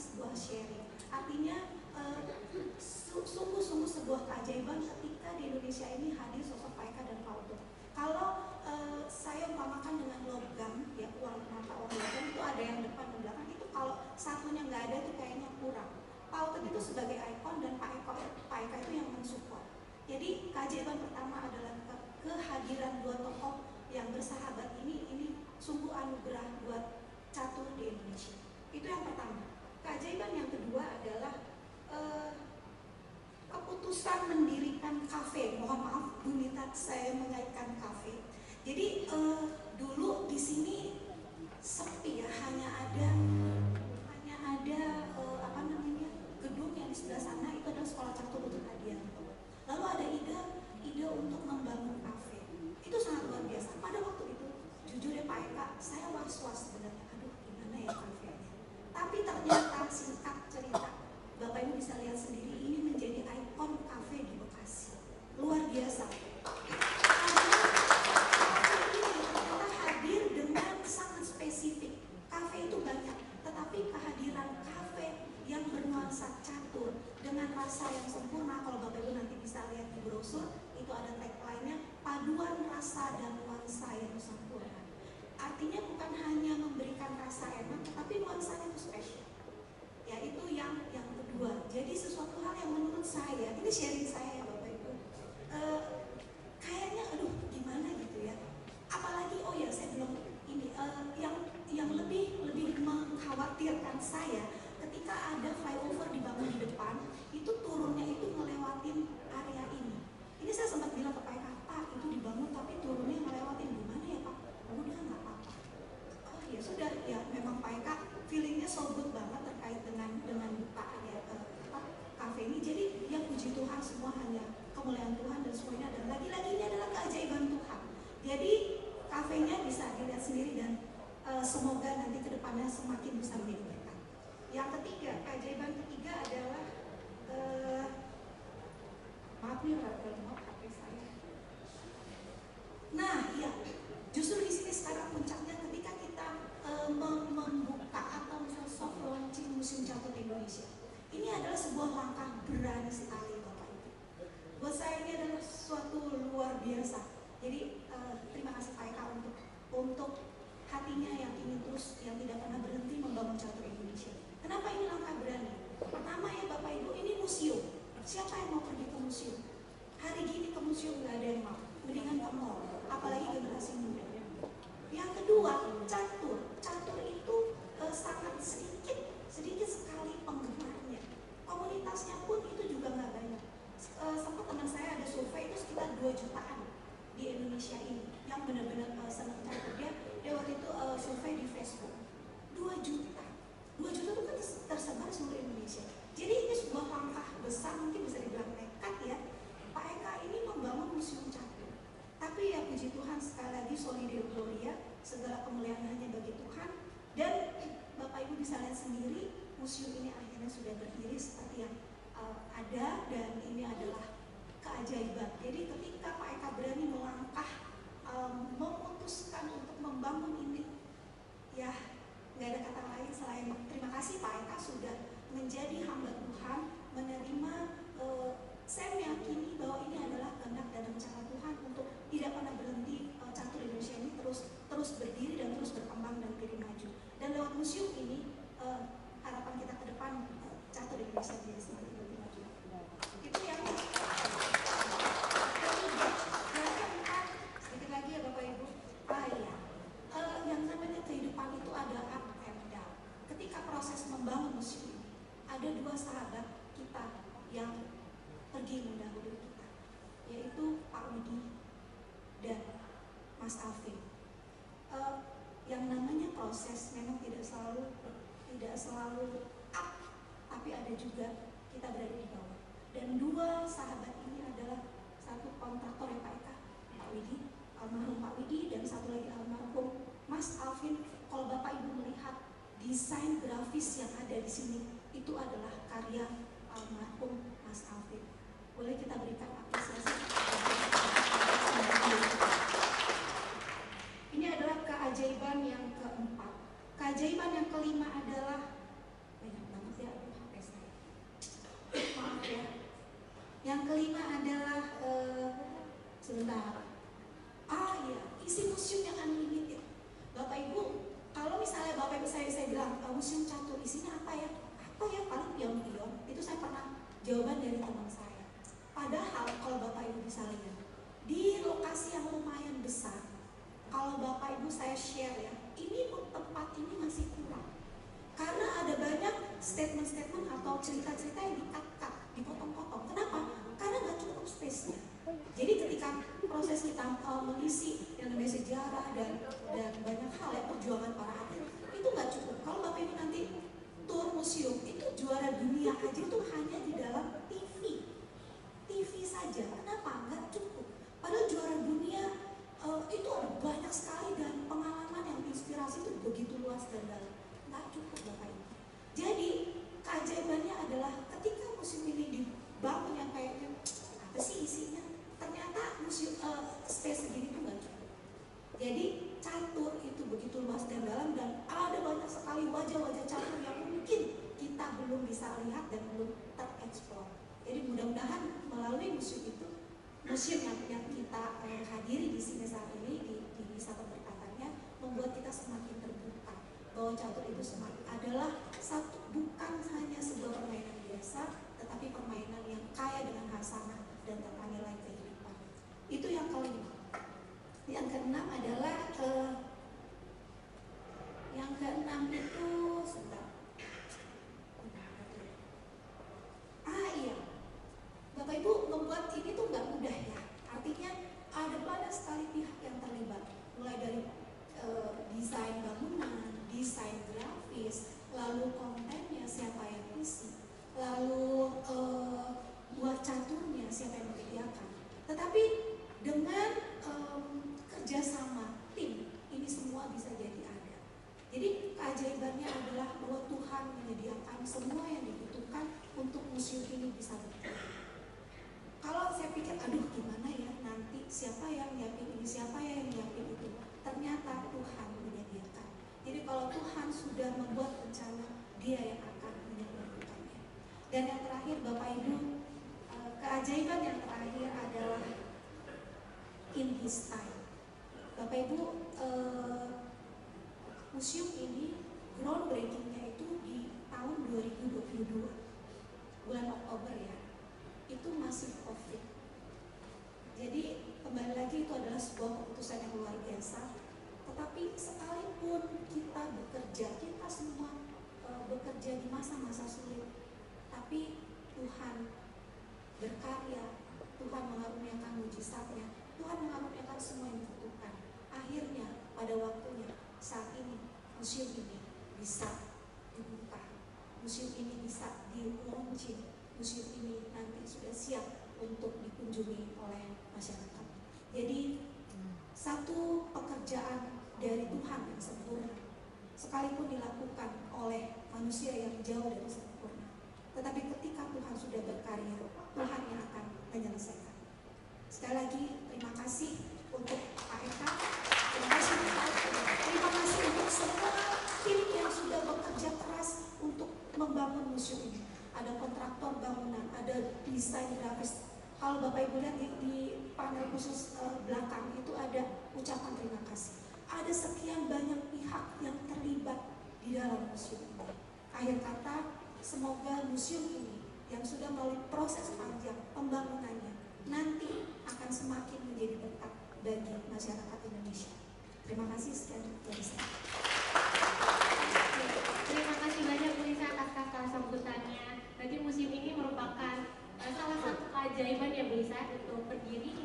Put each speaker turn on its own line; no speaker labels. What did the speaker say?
sebuah sharing. Artinya sungguh-sungguh sebuah keajaiban ketika di Indonesia ini hadir sosok Pak Eka dan Pak Utuh. Kalau saya umpamakan dengan logam, ya uang mata uang logam itu ada yang depan dan belakang, itu kalau satunya nggak ada itu kayaknya kurang. Pak Utuh itu sebagai ikon dan Pak Eka itu yang mensupport. Jadi keajaiban pertama adalah kehadiran dua tokoh yang bersahabat ini sungguh anugerah buat catur di Indonesia. Itu yang pertama. Keajaiban yang kedua adalah keputusan mendirikan kafe. Mohon maaf Bu Nita, saya mengaitkan kafe. Jadi dulu di sini sepi ya, hanya ada gedung yang di sebelah sana itu adalah sekolah catur untuk hadiah. Lalu ada ide untuk membangun kafe. Itu sangat luar biasa. Pada waktu itu jujur ya Pak Eka, saya was-was sebenarnya. Aduh, gimana ya kafenya? Tapi ternyata singkat cerita, Bapak Ibu bisa lihat sendiri, ini menjadi ikon kafe di Bekasi. Luar biasa. Kita hadir dengan sangat spesifik. Kafe itu banyak, tetapi kehadiran kafe yang bernuansa catur dengan rasa yang sempurna. Kalau Bapak Ibu nanti bisa lihat di brosur, itu ada tagline-nya, paduan rasa dan nuansa yang sempurna. Artinya bukan hanya memberikan rasa enak, tetapi nuansanya itu spesial. Ya itu yang kedua. Jadi sesuatu hal yang menurut saya, ini sharing saya ya Bapak Ibu, kayaknya aduh gimana gitu ya. Apalagi oh ya saya belum ini yang lebih mengkhawatirkan saya ketika ada flyover dibangun di depan, itu turunnya itu ngelewatin area ini. Ini saya sempat bilang ke Pak Eka, Pak itu dibangun tapi turunnya ngelewatin, gimana ya Pak? Udah nggak apa-apa. Oh ya sudah, ya memang Pak Eka feelingnya so good banget terkait dengan bukaan ya kafe ini. Jadi ya puji Tuhan, semua hanya kemuliaan Tuhan dan semuanya, dan lagi-lagi ini adalah keajaiban Tuhan. Jadi kafenya bisa dilihat sendiri dan semoga nanti kedepannya semakin bisa menjadi berkat. Yang ketiga, keajaiban ketiga adalah maaf nih HP saya. Nah, iya, justru di sini sekarang puncaknya ketika kita membuka atau soft launching Museum Catur Indonesia. Ini adalah sebuah langkah berani sekali Bapak Ibu. Buat saya ini adalah suatu luar biasa. Jadi terima kasih Pak Eka untuk hatinya yang ingin terus, yang tidak pernah berhenti membangun catur Indonesia. Kenapa ini langkah berani? Pertama ya Bapak Ibu, ini museum. Siapa yang mau pergi ke museum? Hari gini ke museum nggak ada yang mau. Mendingan ke mall, apalagi generasi muda. Yang kedua, catur itu sangat sedikit sekali penggemarnya. Komunitasnya pun itu juga nggak banyak. Sempat teman saya ada survei itu sekitar 2 jutaan di Indonesia ini yang benar-benar senang catur. Dia waktu itu survei di Facebook 2 juta itu kan tersebar seluruh Indonesia. Jadi ini sebuah langkah besar, mungkin bisa dibilang nekat ya Pak Eka ini membangun museum catur. Tapi ya puji Tuhan, sekali lagi soli Deo Gloria, segala kemuliaan hanya bagi Tuhan. Dan Bapak Ibu bisa lihat sendiri, museum ini akhirnya sudah berdiri seperti yang ada, dan ini adalah keajaiban. Jadi ketika Pak Eka berani melangkah, memutuskan untuk membangun ini, ya nggak ada kata lain selain terima kasih Pak Eka sudah menjadi hamba Tuhan, menerima. Saya meyakini bahwa ini adalah kehendak dan rencana Tuhan untuk tidak pernah berhenti catur Indonesia ini terus berdiri dan terus berkembang dan terus maju. Dan lewat museum ini harapan kita ke depan catur Indonesia menjadi semakin lebih maju. Itu yang keempat, sedikit lagi ya Bapak Ibu. Yang namanya kehidupan itu ada up and down. Ketika proses membangun museum ini, ada 2 sahabat kita yang pergi mendahului kita, yaitu Pak Widi dan Mas Alvin. Yang namanya proses memang tidak selalu up, tapi ada juga kita berada di bawah. Dan 2 sahabat ini adalah satu kontraktor ya Pak Eka, Pak Widi, almarhum Pak Widi, dan satu lagi almarhum Mas Alvin. Kalau Bapak Ibu melihat desain grafis yang ada di sini, itu adalah karya almarhum Mas Alvin. Boleh kita berikan apresiasi. Ini adalah keajaiban yang keempat. Keajaiban yang kelima adalah banyak banget Yang kelima adalah sebentar. Iya, isi museum yang unlimited. Bapak Ibu, kalau misalnya Bapak Ibu saya bilang museum catur isinya apa ya? Apa ya, paling pion-pion. Itu saya pernah jawaban dari teman saya. Padahal kalau Bapak Ibu bisa lihat di lokasi yang lumayan besar, kalau Bapak Ibu saya share ya, ini tempat ini masih kurang. Karena ada banyak statement-statement atau cerita-cerita yang di-cut, dipotong-potong. Kenapa? Karena nggak cukup space-nya. Jadi ketika proses kita mengisi yang namanya sejarah dan banyak hal ya, perjuangan para atlet itu nggak cukup. Kalau Bapak Ibu nanti tour museum, itu juara dunia aja itu hanya di dalam TV saja. Kenapa? Nggak cukup. Padahal juara dunia itu ada banyak sekali dan pengalaman yang inspirasi itu begitu luas dan dalam. Nggak cukup Bapak Ibu. Jadi keajaibannya adalah ketika museum ini dibangun yang kayaknya apa sih isinya? Ternyata museum space segini tuh nggak cukup. Jadi catur itu begitu luas dan dalam dan ada banyak sekali wajah-wajah catur yang mungkin kita belum bisa lihat dan belum tereksplor. Jadi mudah-mudahan melalui museum itu, museum yang kita hadiri di sini saat ini di wisata berkatanya membuat kita semakin terbuka bahwa catur itu adalah bukan hanya sebuah permainan biasa, tetapi permainan yang kaya dengan hasanah dan tata nilai kehidupan. Itu yang kelima. Yang keenam adalah yang keenam itu sebentar. Iya, Bapak Ibu membuat ini tuh nggak mudah ya. Artinya ada banyak sekali pihak yang terlibat, mulai dari desain bangunan, desain grafis, lalu kontennya siapa yang isi, lalu buat caturnya siapa yang menyediakan. Tetapi dengan kerjasama tim ini semua bisa jadi ada. Jadi keajaibannya adalah bahwa Tuhan menyediakan semua yang dibutuhkan untuk museum ini bisa berjalan. Kalau saya pikir, aduh gimana ya nanti siapa yang nyiapin ini, siapa yang nyiapin itu, ternyata Tuhan menyediakan. Jadi kalau Tuhan sudah membuat rencana, Dia yang akan menyempurnakannya. Dan yang terakhir Bapak Ibu, keajaiban yang terakhir adalah in His time. Bapak Ibu, museum ini groundbreakingnya itu di tahun 2022 bulan Oktober ya, itu masih COVID. Jadi kembali lagi itu adalah sebuah keputusan yang luar biasa. Tetapi sekalipun kita bekerja, kita semua bekerja di masa-masa sulit, tapi Tuhan berkarya, Tuhan mengaruniakan mujizatnya, Tuhan mengaruniakan semua yang dibutuhkan. Akhirnya pada waktunya saat ini museum ini bisa dibuka, museum ini bisa di-launching, museum ini nanti sudah siap untuk dikunjungi oleh masyarakat. Jadi satu pekerjaan dari Tuhan yang sempurna, sekalipun dilakukan oleh manusia yang jauh dari sempurna, tetapi ketika Tuhan sudah berkarya, Tuhan yang akan menyelesaikan. Sekali lagi terima kasih untuk Pak Eka, terima kasih untuk semua tim yang sudah bekerja keras untuk membangun museum ini. Ada kontraktor bangunan, ada desain grafis. Kalau Bapak Ibu lihat di panel khusus belakang itu ada ucapan terima kasih. Ada sekian banyak pihak yang terlibat di dalam museum ini. Akhir kata, semoga museum ini yang sudah melalui proses panjang pembangunannya nanti akan semakin menjadi berkat bagi masyarakat Indonesia. Terima kasih sekian dari saya.
Terima kasih banyak Bu Lisa atas kata sambutannya. Berarti museum ini merupakan salah satu keajaiban ya Bu Lisa untuk berdiri